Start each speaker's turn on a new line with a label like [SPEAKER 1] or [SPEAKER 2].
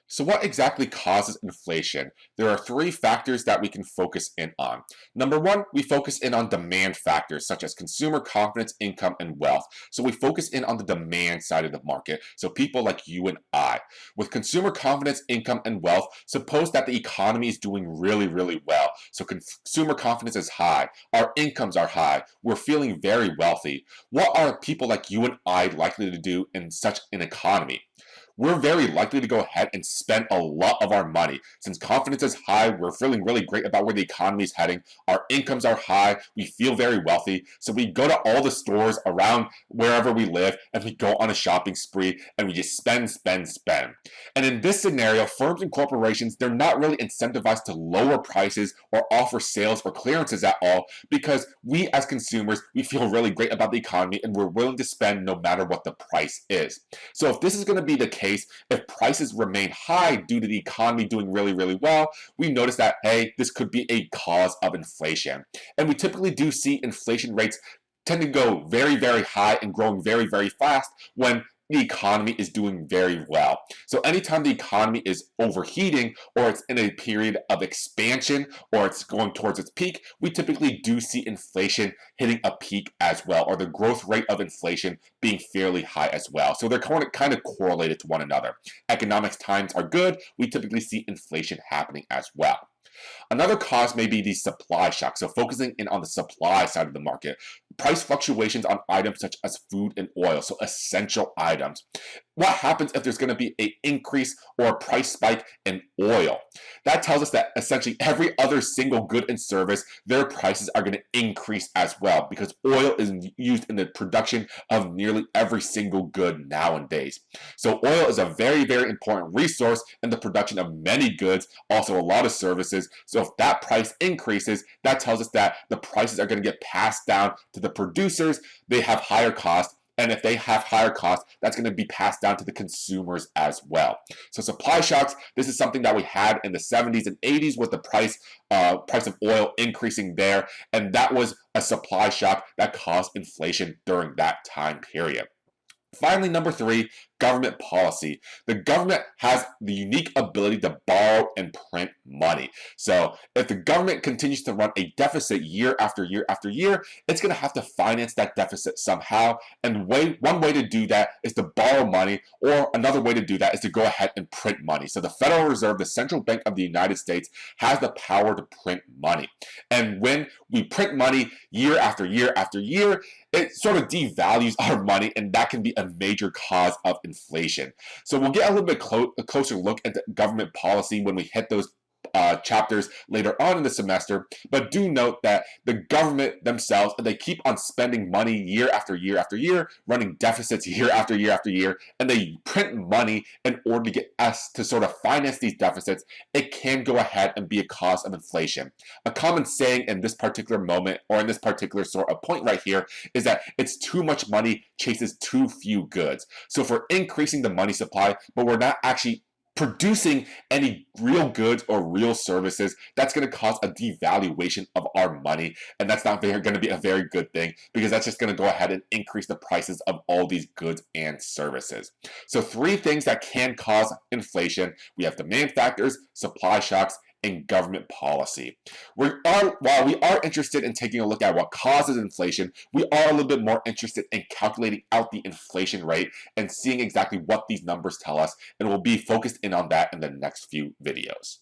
[SPEAKER 1] So what exactly causes inflation? There are three factors that we can focus in on. Number one, we focus in on demand factors such as consumer confidence, income, and wealth. So we focus in on the demand side of the market. So people like you and I. With consumer confidence, income, and wealth, suppose that the economy is doing really, really well. So consumer confidence is high. Our incomes are high. We're feeling very wealthy. What are people like you and I likely to do in such an economy? We're very likely to go ahead and spend a lot of our money. Since confidence is high, we're feeling really great about where the economy is heading. Our incomes are high. We feel very wealthy. So we go to all the stores around wherever we live and we go on a shopping spree and we just spend, spend, spend. And in this scenario, firms and corporations, they're not really incentivized to lower prices or offer sales or clearances at all because we as consumers, we feel really great about the economy and we're willing to spend no matter what the price is. So if this is going to be the case, if prices remain high due to the economy doing really, really well, we notice that, hey, this could be a cause of inflation. And we typically do see inflation rates tend to go very, very high and growing very, very fast when the economy is doing very well. So anytime the economy is overheating or it's in a period of expansion or it's going towards its peak, we typically do see inflation hitting a peak as well, or the growth rate of inflation being fairly high as well. So they're kind of correlated to one another. Economics times are good, we typically see inflation happening as well. Another cause may be the supply shock. So focusing in on the supply side of the market, price fluctuations on items such as food and oil, so essential items. What happens if there's going to be an increase or a price spike in oil? That tells us that essentially every other single good and service, their prices are going to increase as well because oil is used in the production of nearly every single good nowadays. So oil is a very, very important resource in the production of many goods, also a lot of services. So if that price increases, that tells us that the prices are going to get passed down to the producers. They have higher costs. And if they have higher costs, that's going to be passed down to the consumers as well. So supply shocks, this is something that we had in the 70s and 80s with the price of oil increasing there. And that was a supply shock that caused inflation during that time period. Finally, number three, government policy. The government has the unique ability to borrow and print money. So if the government continues to run a deficit year after year after year, it's going to have to finance that deficit somehow. And one way to do that is to borrow money, or another way to do that is to go ahead and print money. So the Federal Reserve, the central bank of the United States, has the power to print money. And when we print money year after year after year, it sort of devalues our money, and that can be a major cause of inflation. So we'll get a little bit closer look at the government policy when we hit those chapters later on in the semester, but do note that the government themselves, they keep on spending money year after year after year, running deficits year after year after year, and they print money in order to get us to sort of finance these deficits. It can go ahead and be a cause of inflation. A common saying in this particular moment, or in this particular sort of point right here, is that it's too much money chases too few goods. So if we're increasing the money supply, but we're not actually producing any real goods or real services, that's going to cause a devaluation of our money, and that's not going to be a very good thing because that's just going to go ahead and increase the prices of all these goods and services. So three things that can cause inflation: we have demand factors, supply shocks, and government policy. While we are interested in taking a look at what causes inflation, we are a little bit more interested in calculating out the inflation rate and seeing exactly what these numbers tell us, and we'll be focused in on that in the next few videos.